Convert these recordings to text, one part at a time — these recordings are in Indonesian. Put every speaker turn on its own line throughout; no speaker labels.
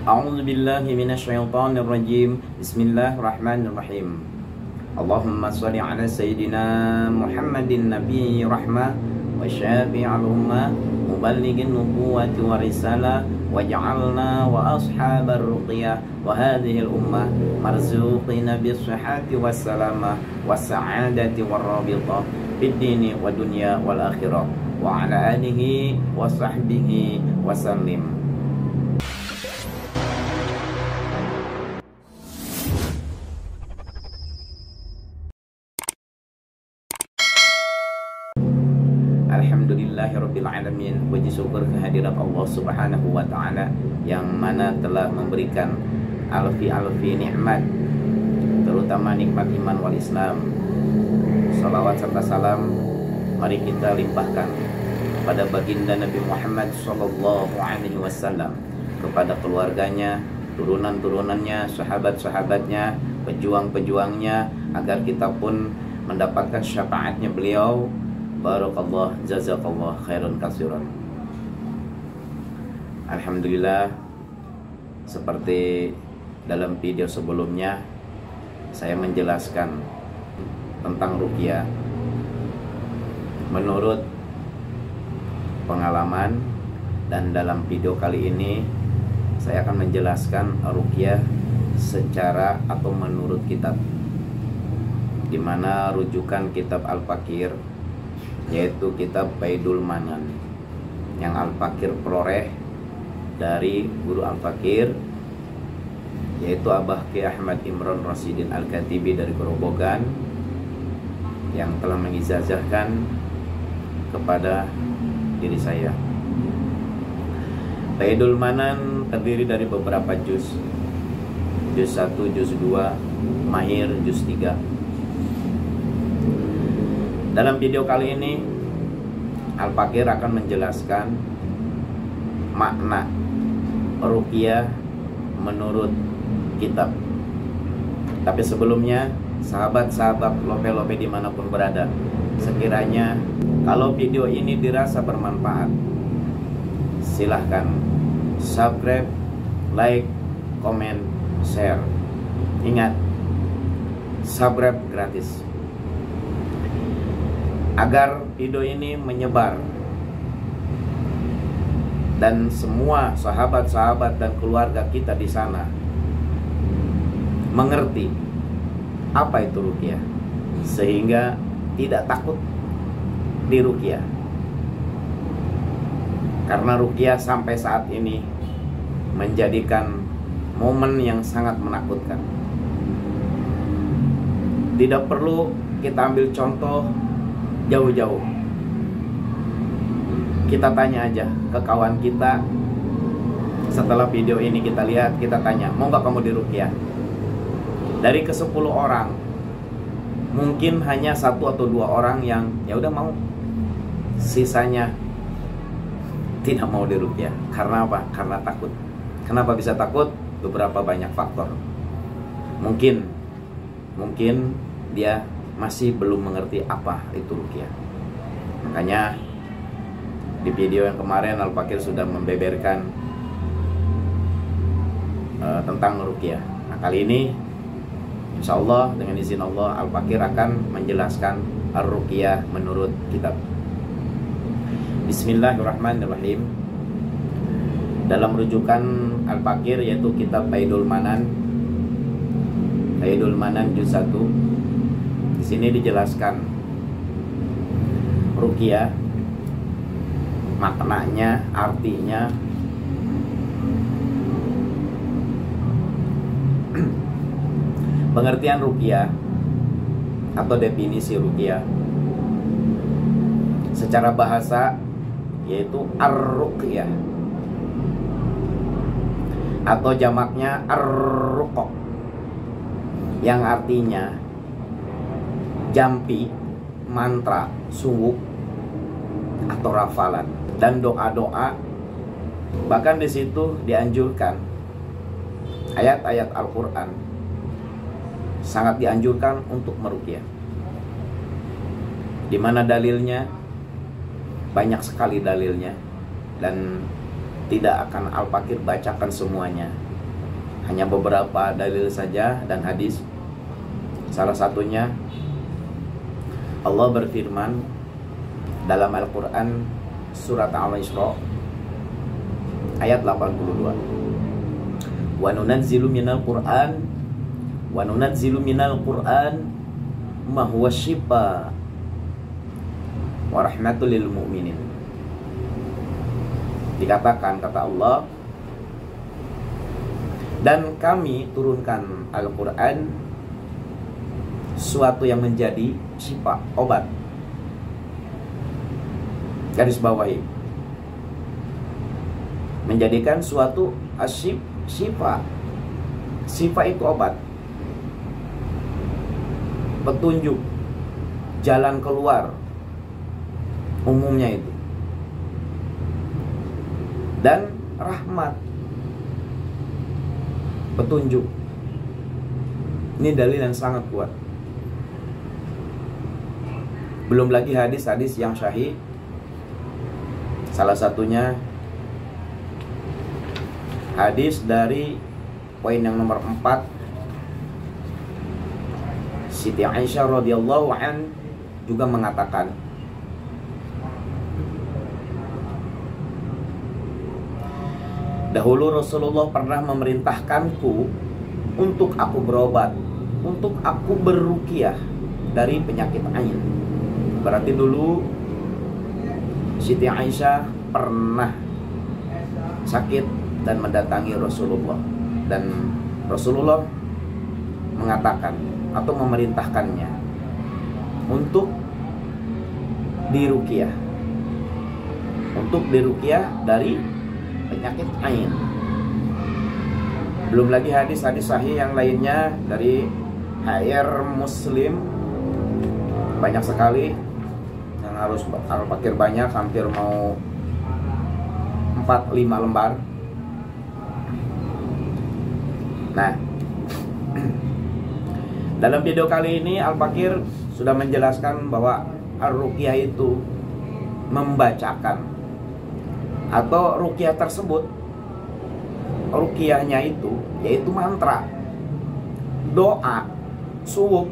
A'udzu billahi minasyaitonir rajim. Bismillahirrahmanirrahim. Allahumma shalli ala sayyidina Muhammadin nabiyyi rahmah wa syafi'il ummah muballighin nubuwwati wa risalah waj'alna wa ashabar ruqyah wa hadhihi al-ummah marzuqina bis-sihhati was-salamah was-sa'adati war-rabitah fid dini wa dunya wal akhirah wa ala alihi wa sahbihi wa sallim. Alhamdulillahirabbil alamin. Puji syukur kehadirat Allah Subhanahu wa taala yang mana telah memberikan alfi nikmat, terutama nikmat iman wal Islam. Salawat serta salam mari kita limpahkan kepada baginda Nabi Muhammad sallallahu alaihi wasallam, kepada keluarganya, turunan-turunannya, sahabat-sahabatnya, pejuang-pejuangnya, agar kita pun mendapatkan syafaatnya beliau. Barakallah, jazakallah khairan katsiran. Alhamdulillah, seperti dalam video sebelumnya saya menjelaskan tentang ruqyah menurut pengalaman, dan dalam video kali ini saya akan menjelaskan ruqyah secara atau menurut kitab, di mana rujukan kitab Al-Fakir yaitu kitab Faidul Manan yang Al-Fakir peroleh dari guru Al-Fakir, yaitu Abah Ki Ahmad Imron Rasidin Al-Katibi dari Grobogan, yang telah mengijazahkan kepada diri saya. Faidul Manan terdiri dari beberapa juz 1, juz 2, Mahir, juz 3. Dalam video kali ini Al-Fakir akan menjelaskan makna ruqyah menurut kitab. Tapi sebelumnya, sahabat-sahabat lope-lope dimanapun berada, sekiranya kalau video ini dirasa bermanfaat, silahkan subscribe, like, komen, share. Ingat, subscribe gratis, agar video ini menyebar dan semua sahabat-sahabat dan keluarga kita di sana mengerti apa itu ruqyah, sehingga tidak takut di ruqyah. Karena ruqyah sampai saat ini menjadikan momen yang sangat menakutkan. Tidak perlu kita ambil contoh jauh-jauh. Kita tanya aja ke kawan kita. Setelah video ini kita lihat, kita tanya, mau gak kamu diruqyah? Dari ke 10 orang, mungkin hanya 1 atau 2 orang yang ya udah mau. Sisanya tidak mau diruqyah. Karena apa? Karena takut. Kenapa bisa takut? Beberapa banyak faktor. Mungkin dia masih belum mengerti apa itu ruqyah. Makanya di video yang kemarin Al-Fakir sudah membeberkan tentang ruqyah. Nah, kali ini insya Allah dengan izin Allah, Al-Fakir akan menjelaskan ruqyah menurut kitab. Bismillahirrahmanirrahim. Dalam rujukan Al-Fakir yaitu kitab Faidul Manan, Faidul Manan juz 1. Di sini dijelaskan ruqyah, maknanya, artinya. Pengertian ruqyah atau definisi ruqyah secara bahasa yaitu ar-ruqyah atau jamaknya ar-ruqa, yang artinya jampi, mantra, suwuk atau rafalan dan doa-doa. Bahkan di situ dianjurkan ayat-ayat Al-Qur'an, sangat dianjurkan untuk meruqyah. Di mana dalilnya? Banyak sekali dalilnya, dan tidak akan Al-Fakir bacakan semuanya. Hanya beberapa dalil saja dan hadis. Salah satunya Allah berfirman dalam Al-Quran surat Al-Isra ayat 82. Wa nunazzilu minal Qur'an ma huwa shifa wa rahmatul lil mu'minin. Dikatakan, kata Allah, dan kami turunkan Al-Quran suatu yang menjadi syifa, obat. Garis bawahi, menjadikan suatu syifa. Syifa itu obat, petunjuk, jalan keluar, umumnya itu, dan rahmat, petunjuk. Ini dalil yang sangat kuat. Belum lagi hadis-hadis yang syahih. Salah satunya hadis dari poin yang nomor 4, Siti Aisyah radhiyallahu an juga mengatakan, dahulu Rasulullah pernah memerintahkanku untuk aku berobat, untuk aku berruqyah dari penyakit ain. Berarti dulu Siti Aisyah pernah sakit dan mendatangi Rasulullah, dan Rasulullah mengatakan atau memerintahkannya untuk diruqyah, dari penyakit ain. Belum lagi hadis-hadis sahih yang lainnya dari Hair Muslim, banyak sekali yang harus Al-Fakir banyak, hampir mau 4-5 lembar. Nah, dalam video kali ini Al-Fakir sudah menjelaskan bahwa ar-ruqyah itu membacakan, atau ruqyah tersebut, ruqyahnya itu yaitu mantra, doa, suwuk,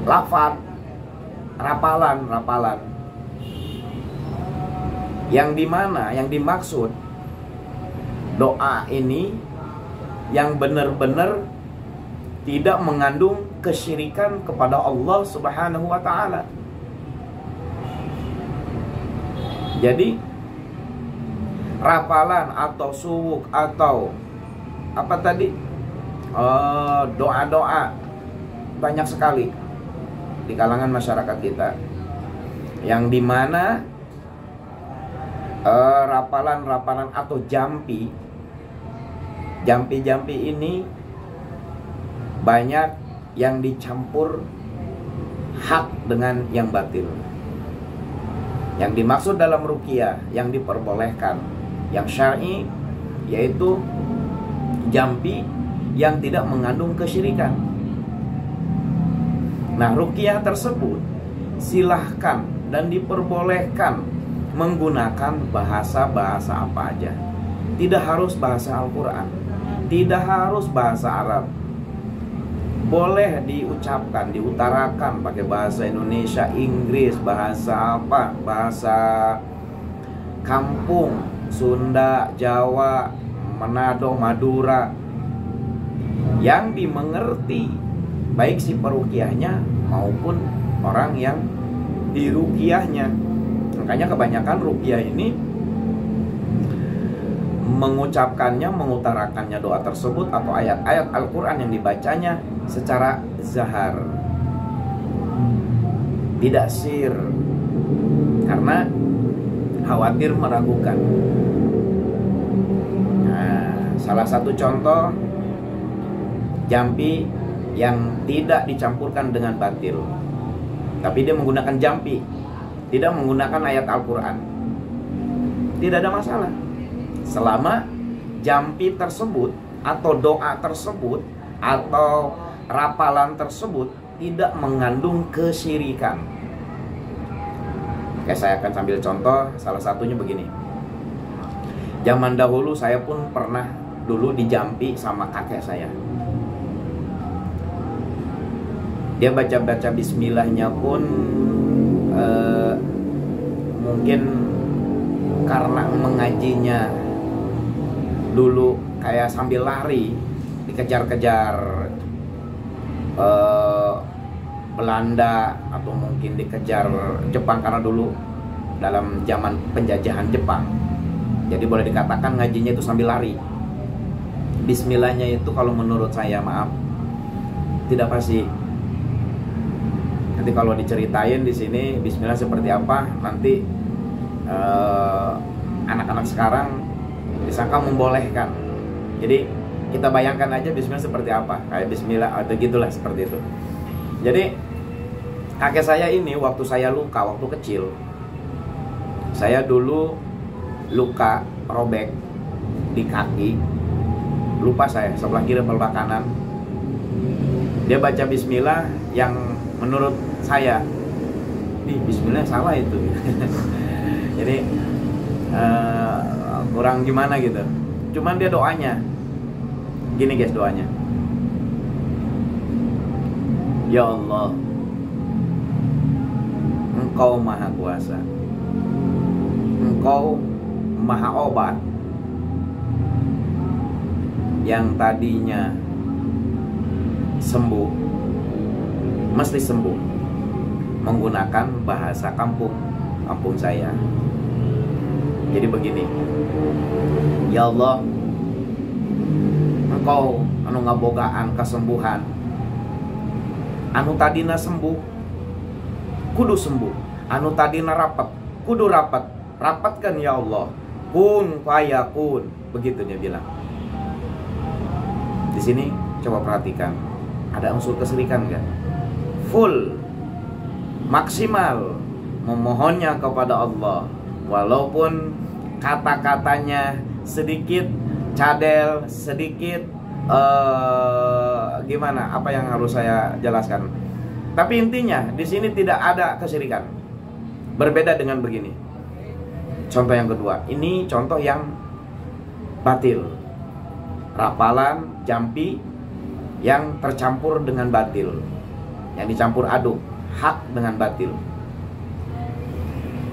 lafaz, rapalan, yang dimana yang dimaksud doa ini yang benar-benar tidak mengandung kesyirikan kepada Allah Subhanahu wa ta'ala. Jadi rapalan atau suwuk atau apa tadi, doa-doa banyak sekali di kalangan masyarakat kita, yang dimana rapalan-rapalan atau jampi ini banyak yang dicampur hak dengan yang batil. Yang dimaksud dalam ruqyah yang diperbolehkan, yang syar'i, yaitu jampi yang tidak mengandung kesyirikan. Nah, ruqyah tersebut silahkan dan diperbolehkan menggunakan bahasa-bahasa apa aja. Tidak harus bahasa Al-Quran, tidak harus bahasa Arab. Boleh diucapkan, diutarakan pakai bahasa Indonesia, Inggris, bahasa apa, bahasa kampung, Sunda, Jawa, Manado, Madura, yang dimengerti baik si peruqyahnya maupun orang yang diruqyahnya. Makanya kebanyakan ruqyah ini mengucapkannya, mengutarakannya doa tersebut atau ayat-ayat Al-Quran yang dibacanya secara zahar, tidak sir, karena khawatir meragukan. Nah, salah satu contoh jampi yang tidak dicampurkan dengan batil, tapi dia menggunakan jampi, tidak menggunakan ayat Al-Quran, tidak ada masalah selama jampi tersebut atau doa tersebut atau rapalan tersebut tidak mengandung kesyirikan. Oke, saya akan sambil contoh. Salah satunya begini. Zaman dahulu saya pun pernah dulu di Jambi sama kakek saya. Dia baca-baca bismillahnya pun mungkin karena mengajinya dulu kayak sambil lari, dikejar-kejar Belanda atau mungkin dikejar Jepang, karena dulu dalam zaman penjajahan Jepang. Jadi boleh dikatakan ngajinya itu sambil lari. Bismillahnya itu kalau menurut saya, maaf, tidak pasti. Nanti kalau diceritain di sini bismillah seperti apa, nanti anak-anak sekarang disangka membolehkan. Jadi kita bayangkan aja bismillah seperti apa, kayak bismillah atau gitulah, seperti itu. Jadi kakek saya ini waktu saya luka waktu kecil, saya dulu luka robek di kaki, lupa saya sebelah kiri sebelah kanan. Dia baca bismillah yang menurut saya, bismillah salah itu. Jadi kurang gimana gitu. Cuman dia doanya gini guys, doanya, ya Allah, Engkau maha kuasa, Engkau maha obat, yang tadinya sembuh mesti sembuh, menggunakan bahasa kampung saya. Jadi begini, ya Allah, Engkau anu ngabogaan kesembuhan, anu tadina sembuh kudu sembuh, anu tadina rapat kudu rapatkan ya Allah, kun fayakun, begitu dia bilang. Di sini coba perhatikan, ada unsur kesyirikan enggak? Full, maksimal memohonnya kepada Allah, walaupun kata-katanya sedikit cadel, sedikit gimana? Apa yang harus saya jelaskan? Tapi intinya di sini tidak ada kesyirikan. Berbeda dengan begini. Contoh yang kedua, ini contoh yang batil. Rapalan jampi yang tercampur dengan batil, yang dicampur aduk hak dengan batil.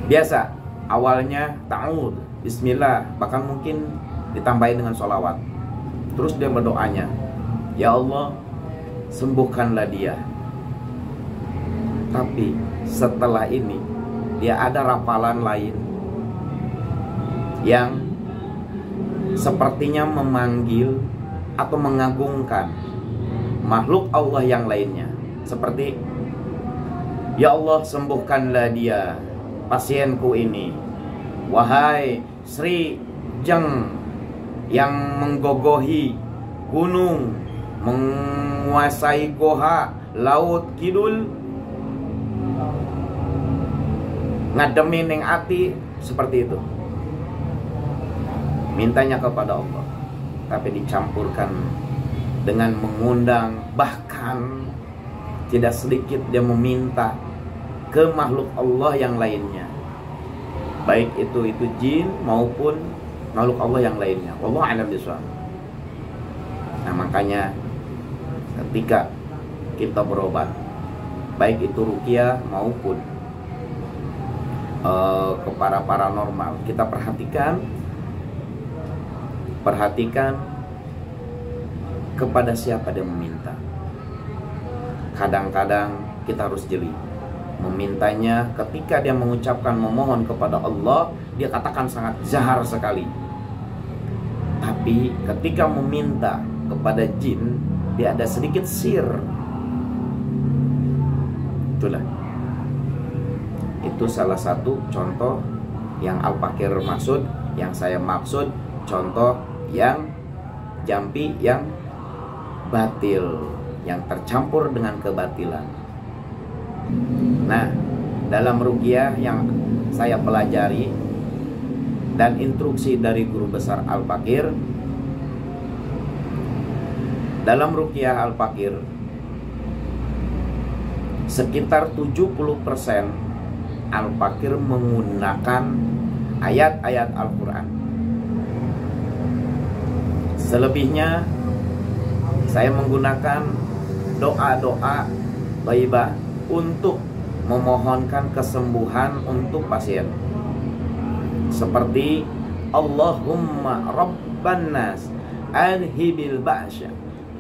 Biasa awalnya ta'ud, bismillah, bahkan mungkin ditambahin dengan sholawat. Terus dia berdoanya, ya Allah, sembuhkanlah dia. Tapi setelah ini dia ada rapalan lain yang sepertinya memanggil atau mengagungkan makhluk Allah yang lainnya. Seperti, ya Allah, sembuhkanlah dia, pasienku ini. Wahai Sri Jeng yang menggogohi gunung, menguasai goha laut kidul, ngademin yang ati, seperti itu. Mintanya kepada Allah, tapi dicampurkan dengan mengundang, bahkan tidak sedikit dia meminta ke makhluk Allah yang lainnya, baik itu jin maupun makhluk Allah yang lainnya. Wallahu a'lam bishawab. Nah, makanya ketika kita berobat, baik itu ruqyah maupun kepada paranormal, kita perhatikan kepada siapa dia meminta. Kadang-kadang kita harus jeli memintanya. Ketika dia mengucapkan memohon kepada Allah, dia katakan sangat zahar sekali. Tapi ketika meminta kepada jin, dia ada sedikit sir. Itulah, itu salah satu contoh yang Al-Fakir maksud, yang saya maksud, contoh yang jampi yang batil, yang tercampur dengan kebatilan. Nah, dalam ruqyah yang saya pelajari dan instruksi dari guru besar Al-Fakir, dalam ruqyah Al-Fakir sekitar 70% Al-Fakir menggunakan ayat-ayat Al-Quran. Selebihnya saya menggunakan doa-doa thayyibah untuk memohonkan kesembuhan untuk pasien. Seperti Allahumma rabban nas adhibil ba'sya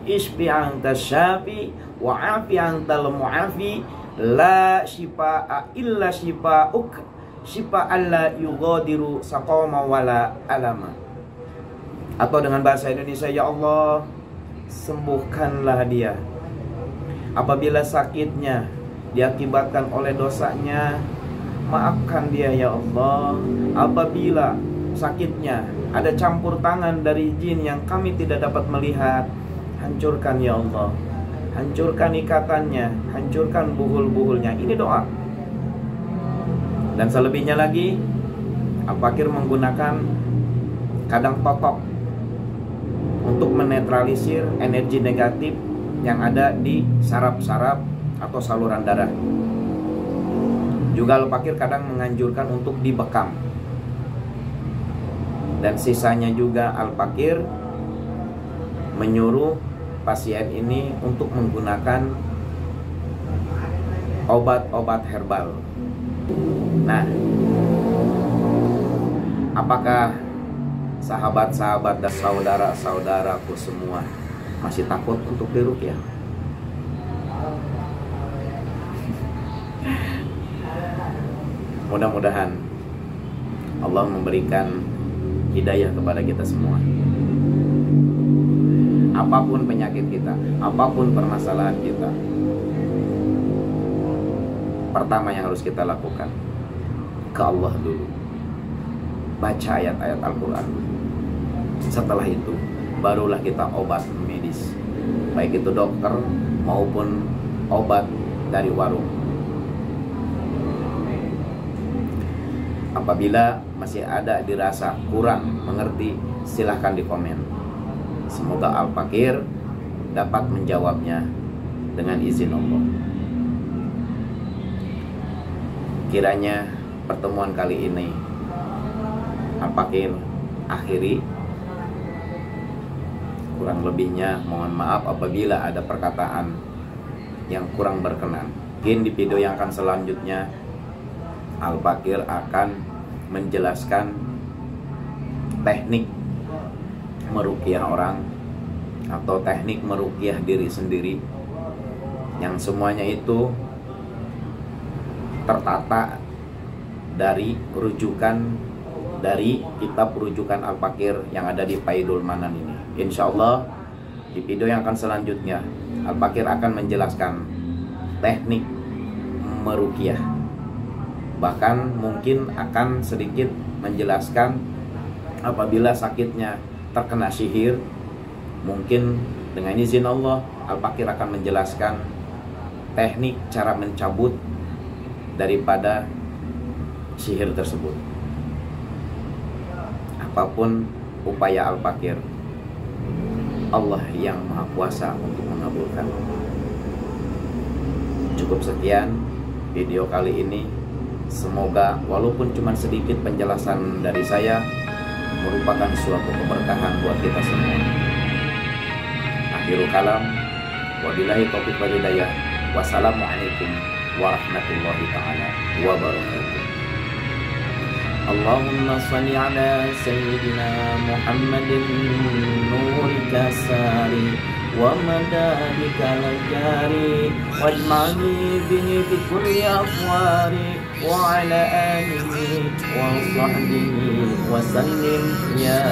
isfi anta syafi wa afi antal mu'afi la shifaa illa shifauk shifaan la yughadiru saqama wala alama. Atau dengan bahasa Indonesia, ya Allah, sembuhkanlah dia. Apabila sakitnya diakibatkan oleh dosanya, maafkan dia ya Allah. Apabila sakitnya ada campur tangan dari jin yang kami tidak dapat melihat, hancurkan ya Allah. Hancurkan ikatannya, hancurkan buhul-buhulnya. Ini doa. Dan selebihnya lagi, Al-Fakir menggunakan kadang totok untuk menetralisir energi negatif yang ada di saraf-saraf atau saluran darah. Juga Al-Fakir kadang menganjurkan untuk dibekam. Dan sisanya juga Al-Fakir menyuruh pasien ini untuk menggunakan obat-obat herbal. Nah, apakah sahabat-sahabat dan saudara-saudaraku semua masih takut untuk diruqyah? Mudah-mudahan Allah memberikan hidayah kepada kita semua. Apapun penyakit kita, apapun permasalahan kita, pertama yang harus kita lakukan, ke Allah dulu. Baca ayat-ayat Al-Quran. Setelah itu barulah kita obat medis, baik itu dokter maupun obat dari warung. Apabila masih ada dirasa kurang mengerti, silahkan di komen. Semoga Al-Fakir dapat menjawabnya dengan izin Allah. Kiranya pertemuan kali ini Al-Fakir akhiri. Kurang lebihnya mohon maaf apabila ada perkataan yang kurang berkenan. Mungkin di video yang akan selanjutnya Al-Fakir akan menjelaskan teknik meruqyah orang atau teknik meruqyah diri sendiri, yang semuanya itu tertata dari rujukan dari kitab rujukan Al-Fakir yang ada di Faidul Manan ini. Insya Allah di video yang akan selanjutnya Al-Fakir akan menjelaskan teknik meruqyah. Bahkan mungkin akan sedikit menjelaskan apabila sakitnya terkena sihir, mungkin dengan izin Allah Al-Fakir akan menjelaskan teknik cara mencabut daripada sihir tersebut. Apapun upaya Al-Fakir, Allah yang Maha Kuasa untuk mengabulkan. Cukup sekian video kali ini. Semoga walaupun cuma sedikit penjelasan dari saya merupakan suatu keberkahan buat kita semua. Akhirul kalam, wabillahi taufiq wal hidayah. Wassalamualaikum warahmatullahi taala wabarakatuh. Allahumma shalli ala sayyidina Muhammadin nurika sari wa madadika lajari wajma'ni bihi fi kulli afwari wa ala alihi wa sahbihi wa sallim ya